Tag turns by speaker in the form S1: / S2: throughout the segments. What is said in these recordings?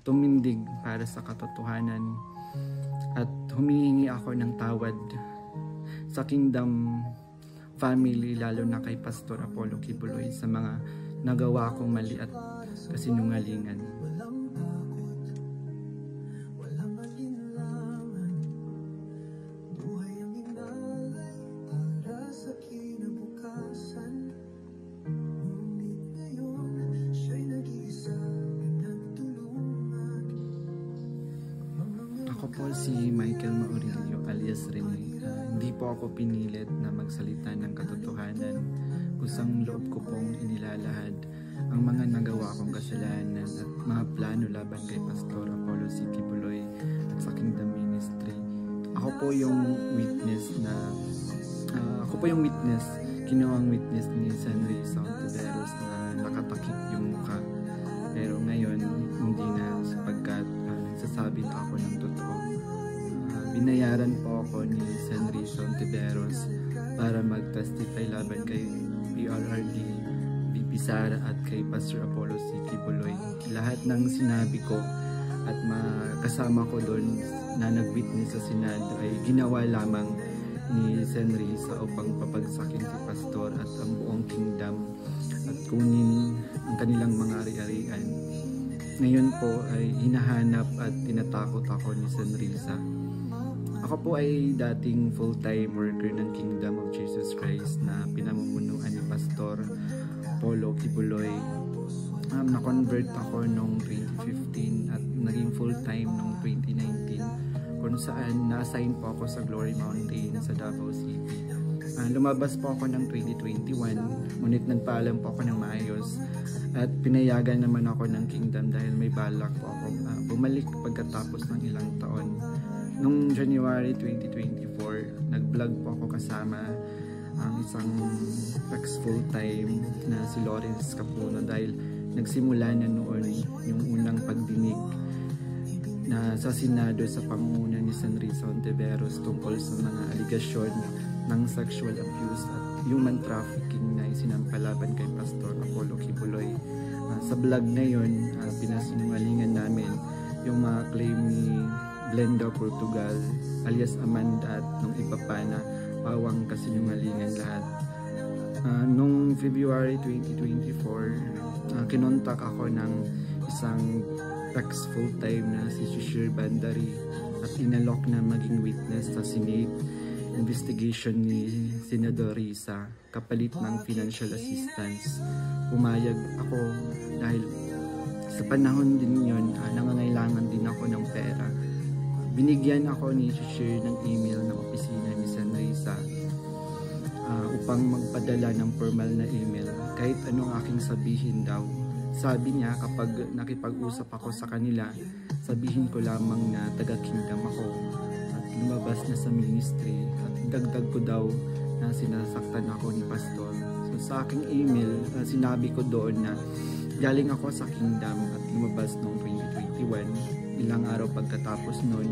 S1: tumindig para sa katotohanan at humihingi ako ng tawad sa Kingdom family, lalo na kay Pastor Apollo Kibuloy sa mga nagawa kong mali at kasinungalingan. Ako po si Michael Maurilio alias Rene. Hindi po ako pinilit na magsalita ng katotohanan. Kusang loob ko pong inilalahad ang mga nagawa kong kasalanan at mga plano laban kay Pastor Apollo C. Kibuloy at sa Kingdom Ministry. Ako po yung witness, kinuwang witness ni Senri Sontiveros na nakatakip yung mukha. Pero ngayon, hindi na sapagkat nagsasabi na ako ng totoo. Binayaran po ako ni Senri Sontiveros para mag-testify laban kay PRRD, VP Sara at kay Pastor Apollo C. Kibuloy. Lahat ng sinabi ko at kasama ko doon na nag-witness sa Senado ay ginawa lamang ni Senri sa upang papagsakin si Pastor at ang buong kingdom at kunin ang kanilang mga ari-arian. Ngayon po ay hinahanap at tinatakot ako ni Senrisa. Ako po ay dating full-time worker ng Kingdom of Jesus Christ na pinamumunuan ni Pastor Apollo Kibuloy. Na-convert ako noong 2015 at naging full-time noong 2019 kung saan na-assign po ako sa Glory Mountain sa Davao City. Lumabas po ako ng 2021, ngunit nagpaalam po ako ng maayos at pinayagan naman ako ng Kingdom dahil may balak po ako bumalik pagkatapos ng ilang taon. Noong January 2024, nag-vlog po ako kasama ang isang ex-full-time na si Lawrence Capuno dahil nagsimula na noon yung unang pagdinig na sa Senado sa pangunguna ni Senri Sontiveros tungkol sa mga aligasyon ng sexual abuse at human trafficking na isinampalaban kay Pastor Apollo Kibuloy. Sa vlog na yun, pinasinungalingan namin yung mga claim ni Glenda Portugal alias Amanda at nung iba pa na pawang kasinungalingan lahat. Noong February 2024, kinontak ako ng isang ex-full-time na si Shishir Bandari at inalok na maging witness sa Senate investigation ni Senador Risa kapalit ng financial assistance. Pumayag ako dahil sa panahon din yun, nangangailangan din ako ng pera. Binigyan ako ni Shishir ng email ng opisina ni Sen Risa upang magpadala ng formal na email kahit anong aking sabihin daw. Sabi niya kapag nakipag-usap ako sa kanila, sabihin ko lamang na taga-kingdom ako at lumabas na sa ministry at dagdag ko daw na sinasaktan ako ni Pastor. So sa aking email, sinabi ko doon na galing ako sa kingdom at lumabas noong 2021. Ilang araw pagkatapos noon,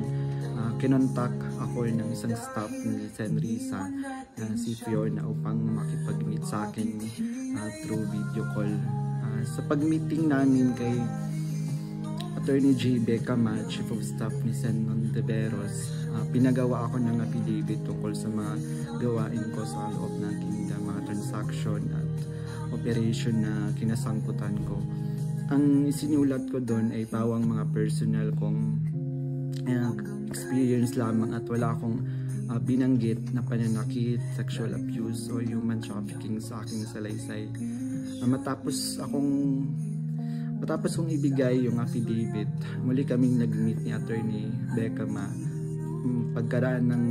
S1: kinontak ako ng isang staff ni Sen Risa na si Fiona upang makipag-meet sa akin through video call. Sa pag-meeting namin kay Attorney J. Becama, Chief of Staff ni Sen Monteveros, pinagawa ako ng affidavit tungkol sa mga gawain ko sa loob ng kingdom, mga transaction at operation na kinasangkutan ko. Ang isinulat ko doon ay pawang mga personal kong experience lamang at wala akong binanggit na pananakit, sexual abuse o human trafficking sa aking salaysay. Matapos kong ibigay yung affidavit, muli kaming nag-meet ni Attorney Becama. Pagkaraan ng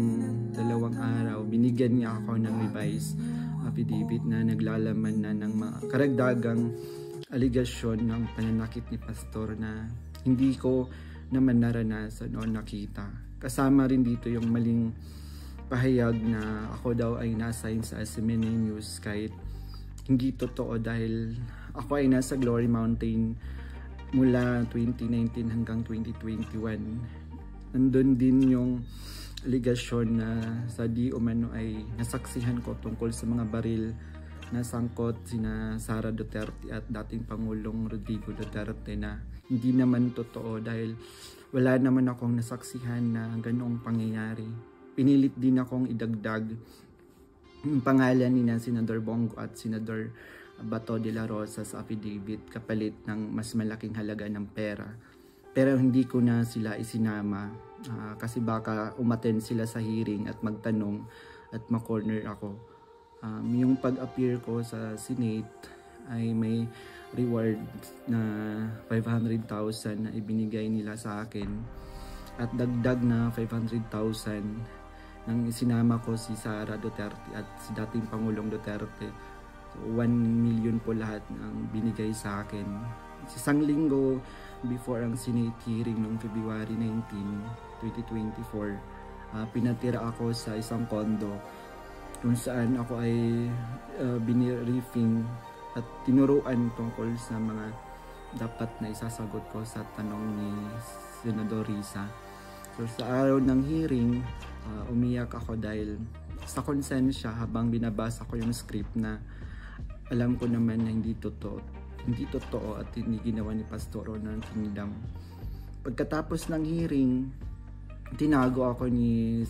S1: 2 araw, binigyan niya ako ng revised affidavit na naglalaman na ng mga karagdagang aligasyon ng pananakit ni Pastor na hindi ko naman naranasan o nakita. Kasama rin dito yung maling pahayag na ako daw ay na-assign sa SMNA News kahit hindi totoo dahil ako ay nasa Glory Mountain mula 2019 hanggang 2021. Nandun din yung aligasyon na sa di umano ay nasaksihan ko tungkol sa mga baril na sangkot sina Sara Duterte at dating Pangulong Rodrigo Duterte na hindi naman totoo dahil wala naman akong nasaksihan na ganoong pangyayari. Pinilit din akong idagdag yung pangalan ni Senador Bongo at Senador Bato de la Rosa sa affidavit kapalit ng mas malaking halaga ng pera. Pero hindi ko na sila isinama kasi baka umattend sila sa hearing at magtanong at ma-corner ako. Yung pag-appear ko sa Senate ay may reward na 500,000 na ibinigay nila sa akin at dagdag na 500,000 nang isinama ko si Sara Duterte at si dating Pangulong Duterte. So, 1 million po lahat ng binigay sa akin. Isang linggo before ang Senate hearing noong February 19, 2024, pinatira ako sa isang condo kung saan ako ay biniriefing at tinuruan tungkol sa mga dapat na isasagot ko sa tanong ni Senador Risa. So sa araw ng hearing, umiyak ako dahil sa konsensya habang binabasa ko yung script na alam ko naman na hindi totoo at hindi ginawa ni Pastor ng Kingdom. Pagkatapos ng hearing, tinago ako ni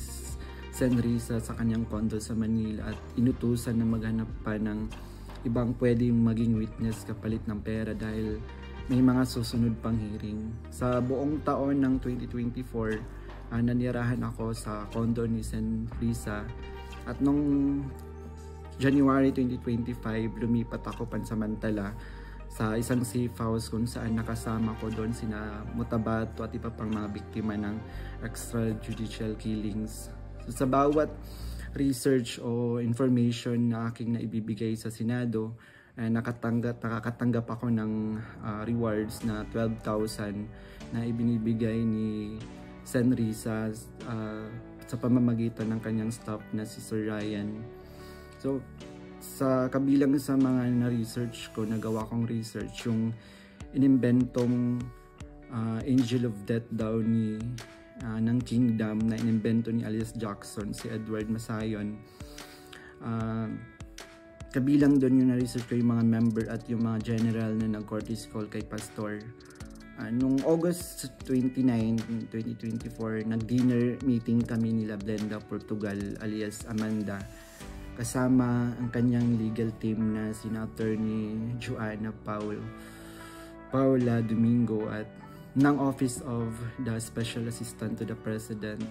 S1: Sen Risa sa kanyang condo sa Manila at inutusan na maghanap pa ng ibang pwedeng maging witness kapalit ng pera dahil may mga susunod pang hearing. Sa buong taon ng 2024, nanirahan ako sa condo ni Sen Risa at nung January 2025, lumipat ako pansamantala sa isang safe house kung saan nakasama ko doon sina Mutabato at iba pang mga biktima ng extrajudicial killings. So, sa bawat research o information na aking naibibigay sa Senado, nakakatanggap ako ng rewards na 12,000 na ibinibigay ni Sen Risa sa pamamagitan ng kanyang staff na si Sir Ryan. So, sa kabilang sa mga na-research ko, nagawa kong research, yung inimbentong Angel of Death daw ng Kingdom na inimbento ni alias Jackson, si Edward Masayon. Kabilang doon yung na-research ko yung mga member at yung mga general na nag-courtesy call kay Pastor. Noong August 29, 2024, nag-dinner meeting kami nila Blenda Portugal alias Amanda, kasama ang kanyang legal team na sina Attorney Joanna Paula Domingo at ng Office of the Special Assistant to the President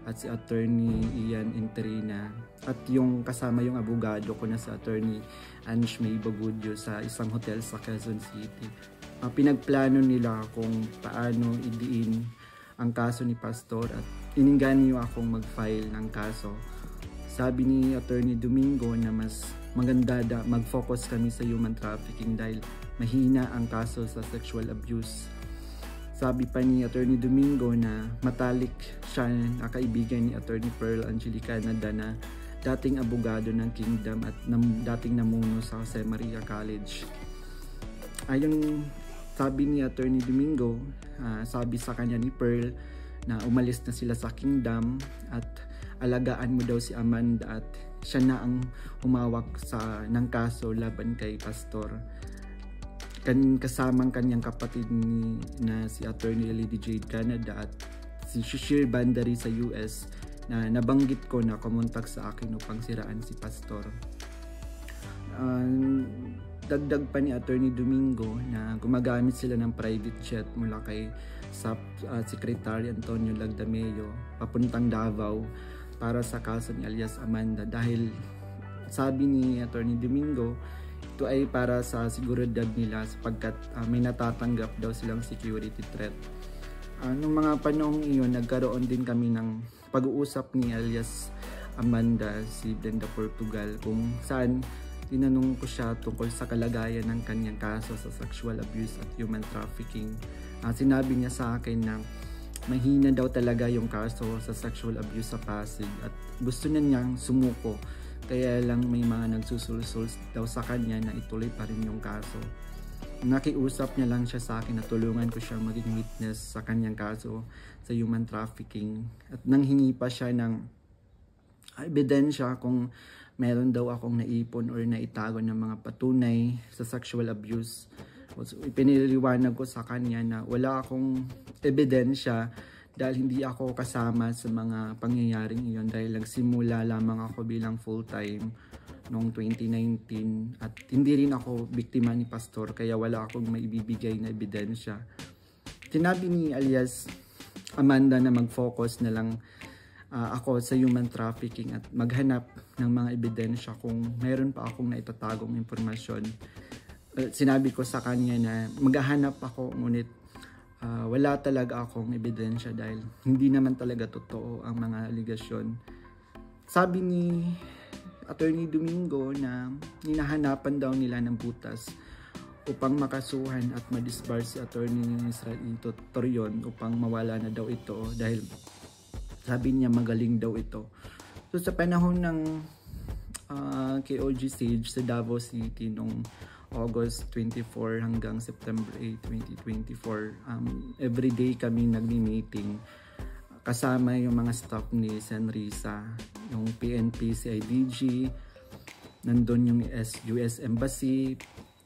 S1: at si Attorney Ian Interina at yung kasama yung abogado ko na si Attorney Ange May Bagudio sa isang hotel sa Quezon City. Pinagplano nila kung paano idiin ang kaso ni Pastor at ininganyo akong mag-file ng kaso. Sabi ni Attorney Domingo na mas maganda mag-focus kami sa human trafficking dahil mahina ang kaso sa sexual abuse. Sabi pa ni Attorney Domingo na matalik siya na kaibigan ni Attorney Pearl Angelica Canada na dating abogado ng Kingdom at dating namuno sa Jose Maria College. Ayon sabi ni Attorney Domingo, sabi sa kanya ni Pearl na umalis na sila sa Kingdom at alagaan mo daw si Amanda at siya na ang humawak ng kaso laban kay Pastor. Kasamang kanyang kapatid na si Attorney Lady Jade Canada at si Shishir Bandari sa US na nabanggit ko na kumontak sa akin upang siraan si Pastor. Dagdag pa ni Attorney Domingo na gumagamit sila ng private jet mula kay Secretary Antonio Lagdameo papuntang Davao para sa kaso ni alias Amanda dahil sabi ni Attorney Domingo ito ay para sa seguridad nila sapagkat may natatanggap daw silang security threat. Noong mga panahong iyon, nagkaroon din kami ng pag-uusap ni alias Amanda, si Blenda Portugal, kung saan tinanong ko siya tungkol sa kalagayan ng kanyang kaso sa sexual abuse at human trafficking. Sinabi niya sa akin na mahina daw talaga yung kaso sa sexual abuse sa Pasig at gusto na niyang sumuko. Kaya lang may mga nagsusulsul daw sa kanya na ituloy pa rin yung kaso. Nakiusap niya lang siya sa akin na tulungan ko siya maging witness sa kanyang kaso sa human trafficking. At nanghingi pa siya ng ebidensya kung meron daw akong naipon or naitago ng mga patunay sa sexual abuse So, ipiniliwanag ko sa kanya na wala akong ebidensya dahil hindi ako kasama sa mga pangyayaring iyon dahil nagsimula lamang ako bilang full-time noong 2019 at hindi rin ako biktima ni Pastor kaya wala akong maibibigay na ebidensya. Sinabi ni alias Amanda na mag-focus na lang ako sa human trafficking at maghanap ng mga ebidensya kung mayroon pa akong naitatagong impormasyon. Sinabi ko sa kanya na maghahanap ako ngunit wala talaga akong ebidensya dahil hindi naman talaga totoo ang mga aligasyon. Sabi ni Attorney Domingo na hinahanapan daw nila ng butas upang makasuhan at madisbar si Attorney Israel Torion upang mawala na daw ito dahil sabi niya magaling daw ito. So sa panahon ng KOG Sage sa Davao City noong August 24 hanggang September 8, 2024, everyday kami nagmi-meeting kasama yung mga staff ni Senrisa, yung PNP, CIDG, nandun yung US Embassy,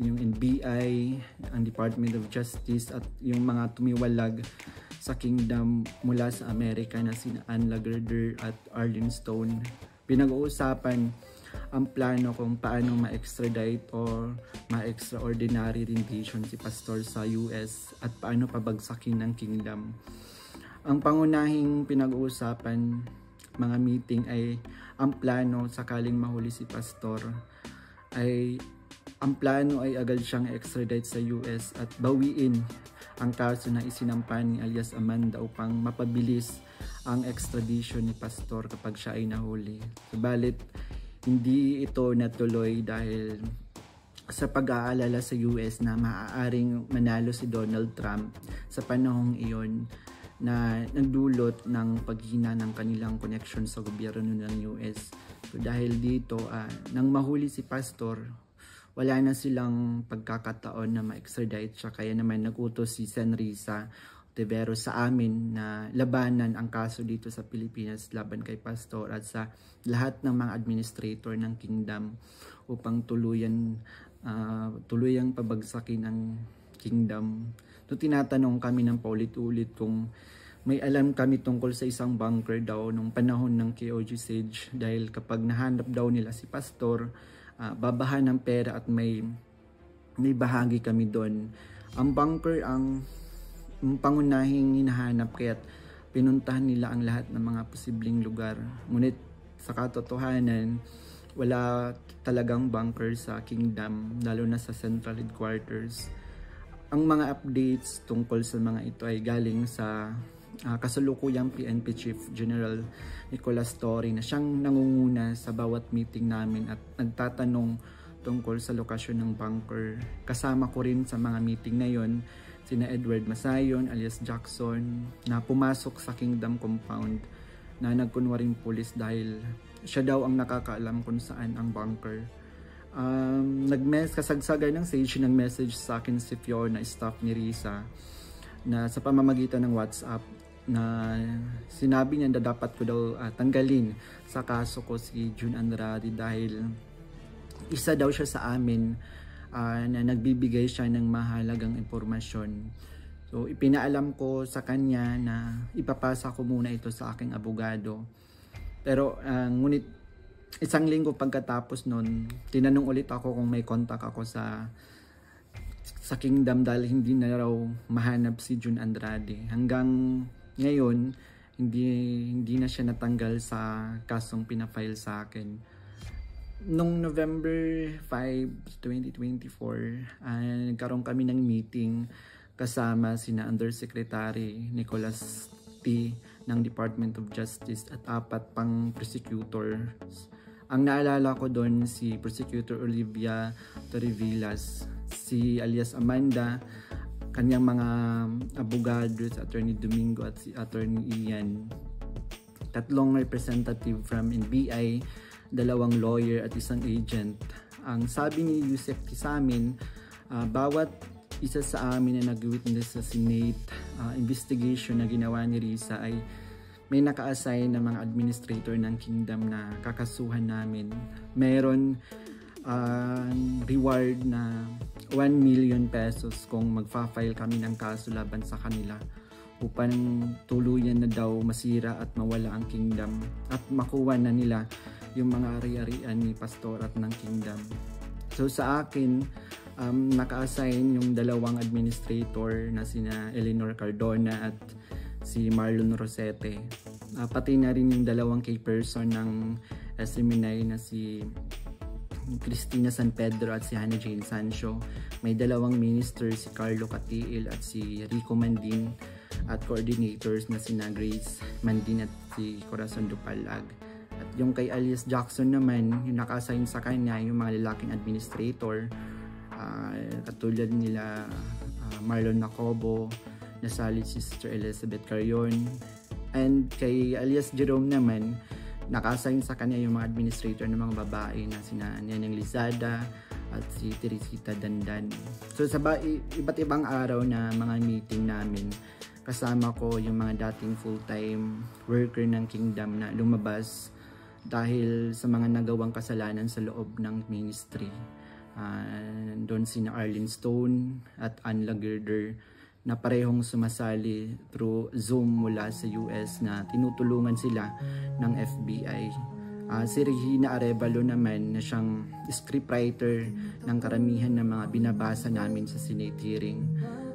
S1: yung NBI, ang Department of Justice at yung mga tumiwalag sa kingdom mula sa Amerika na sina Ann Lagarder at Arlene Stone. Pinag-uusapan ang plano kung paano ma-extradite or ma-extraordinary rendition si Pastor sa US at paano pabagsakin ng kingdom. Ang pangunahing pinag-uusapan mga meeting ay ang plano sakaling mahuli si Pastor ay ang plano ay agad siyang extradite sa US at bawiin ang kaso na isinampa ni alias Amanda upang mapabilis ang extradition ni Pastor kapag siya ay nahuli. Subalit hindi ito natuloy dahil sa pag-aalala sa US na maaaring manalo si Donald Trump sa panahong iyon na nagdulot ng paghina ng kanilang connection sa gobyerno ng US. So dahil dito, nang mahuli si Pastor, wala na silang pagkakataon na ma-extradite siya. Kaya naman nagutos si Senrisa Tiveros sa amin na labanan ang kaso dito sa Pilipinas laban kay Pastor at sa lahat ng mga administrator ng kingdom upang tuluyang pabagsakin ang kingdom. So tinatanong kami ng paulit-ulit kung may alam kami tungkol sa isang bunker daw nung panahon ng KOG Sage dahil kapag nahanap daw nila si Pastor, babahan ng pera at may bahagi kami doon. Ang bunker ang pangunahing hinahanap kaya't pinuntahan nila ang lahat ng mga posibleng lugar. Ngunit sa katotohanan, wala talagang bunker sa kingdom, lalo na sa central headquarters. Ang mga updates tungkol sa mga ito ay galing sa kasalukuyang PNP Chief General Nicolas Torre na siyang nangunguna sa bawat meeting namin at nagtatanong tungkol sa lokasyon ng bunker. Kasama ko rin sa mga meeting na yon sina Edward Masayon alias Jackson na pumasok sa Kingdom Compound na nagkunwaring pulis dahil siya daw ang nakakaalam kung saan ang bunker. Kasagsagan ng Sage nag-message sa akin si Fiona, staff ni Risa, na sa pamamagitan ng WhatsApp na sinabi niya na dapat ko daw tanggalin sa kaso ko si June Andrade dahil isa daw siya sa amin na nagbibigay siya ng mahalagang impormasyon. So ipinaalam ko sa kanya na ipapasa ko muna ito sa aking abogado. Pero ngunit isang linggo pagkatapos nun, tinanong ulit ako kung may contact ako sa kingdom dahil hindi na raw mahanap si June Andrade. Hanggang ngayon, hindi na siya natanggal sa kasong pinafile sa akin. Noong November 5, 2024, nagkaroon kami ng meeting kasama sina Undersecretary Nicolas T. ng Department of Justice at 4 pang prosecutors. Ang naalala ko doon si Prosecutor Olivia Torrevillas, si alias Amanda, kanyang mga abogado, si Attorney Domingo at si Attorney Ian, 3 representative from NBI, 2 lawyer at 1 agent. Ang sabi ni Yusef sa amin, bawat isa sa amin na nag-witness sa Senate investigation na ginawa ni Risa ay may naka-assign na mga administrator ng kingdom na kakasuhan namin. Meron reward na 1 million pesos kung magfa-file kami ng kaso laban sa kanila upang tuluyan na daw masira at mawala ang kingdom at makuha na nila yung mga ari-arian ni pastor at ng kingdom. So sa akin, naka-assign yung dalawang administrator na sina Eleanor Cardona at si Marlon Rosete. Pati na rin yung dalawang key person ng SMNI na si Cristina San Pedro at si Hannah Jane Sancho. May dalawang minister, si Carlo Catiil at si Rico Mandin, at coordinators na sina Grace Mandin at si Corazon Dupalag. At yung kay alias Jackson naman, yung naka-assign sa kanya yung mga lalaking administrator, katulad nila Marlon Nacobo, nasali si Sister Elizabeth Carion, and kay alias Jerome naman, naka-assign sa kanya yung mga administrator ng mga babae na sina Neneng Lizada at si Teresita Dandan. So sa iba't ibang araw na mga meeting namin, kasama ko yung mga dating full-time worker ng kingdom na lumabas dahil sa mga nagawang kasalanan sa loob ng ministry. Doon sina Arlene Stone at Ann Lagerder na parehong sumasali through Zoom mula sa US na tinutulungan sila ng FBI. Si Regina Arevalo naman na siyang scriptwriter ng karamihan ng mga binabasa namin sa Senate hearing.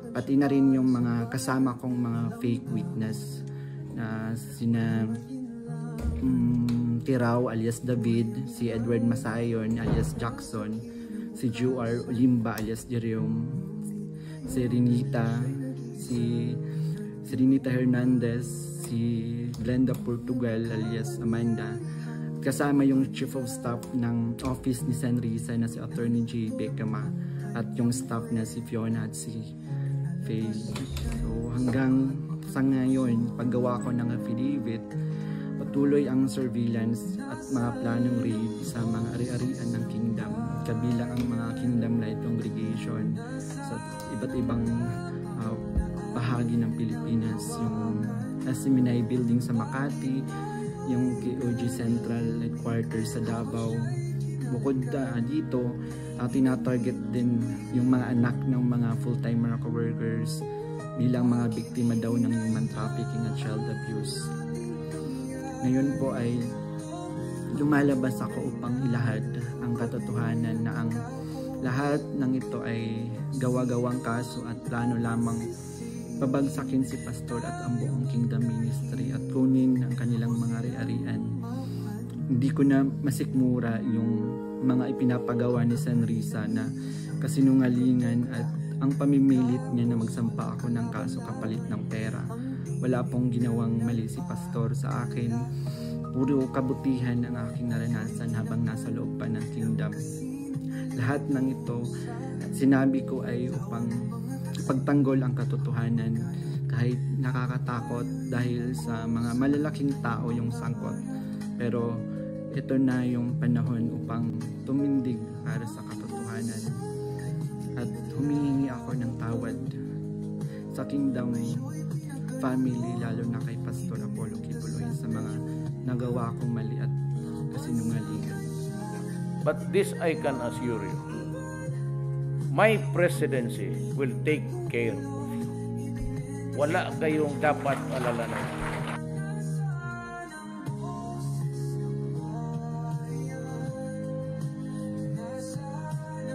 S1: Pati na rin yung mga kasama kong mga fake witness na sina Tirao alias David, si Edward Masayon alias Jackson, si Juar Olimba alias Jerome, si Renita Hernandez, si Glenda Portugal alias Amanda. Kasama yung Chief of Staff ng Office ni Senrisa na si Attorney J. Becama at yung staff na si Fiona at si Faye. So hanggang sa ngayon, paggawa ko ng affidavit, patuloy ang surveillance at mga planong raid sa mga ari-arian ng kingdom, kabilang ang mga Kingdom Light Congregation sa iba't ibang bahagi ng Pilipinas, yung SMNI building sa Makati, yung KOG Central Headquarters sa Davao. Bukod dito, tinatarget din yung mga anak ng mga full-time Merako workers bilang mga biktima daw ng human trafficking at child abuse. Ngayon po ay lumalabas ako upang ilahad ang katotohanan na ang lahat ng ito ay gawa-gawang kaso at plano lamang pabagsakin si pastor at ang buong kingdom ministry at kunin ang kanilang mga ari-arian. Hindi ko na masikmura yung mga ipinapagawa ni Senrisa na kasinungalingan at ang pamimilit niya na magsampa ako ng kaso kapalit ng pera. Wala pong ginawang mali si pastor sa akin. Puro kabutihan ang aking naranasan habang nasa loob pa ng kingdom. Lahat ng ito sinabi ko ay upang ipagtanggol ang katotohanan kahit nakakatakot dahil sa mga malalaking tao yung sangkot. Pero ito na yung panahon upang tumindig para sa katotohanan at humihingi ako ng tawad sa kingdom family, lalo na kay Pastor Apollo Kibuloy sa mga nagawa kong mali at kasinungalingan.
S2: But this I can assure you, my presidency will take care of you. Wala kayong dapat alalanan.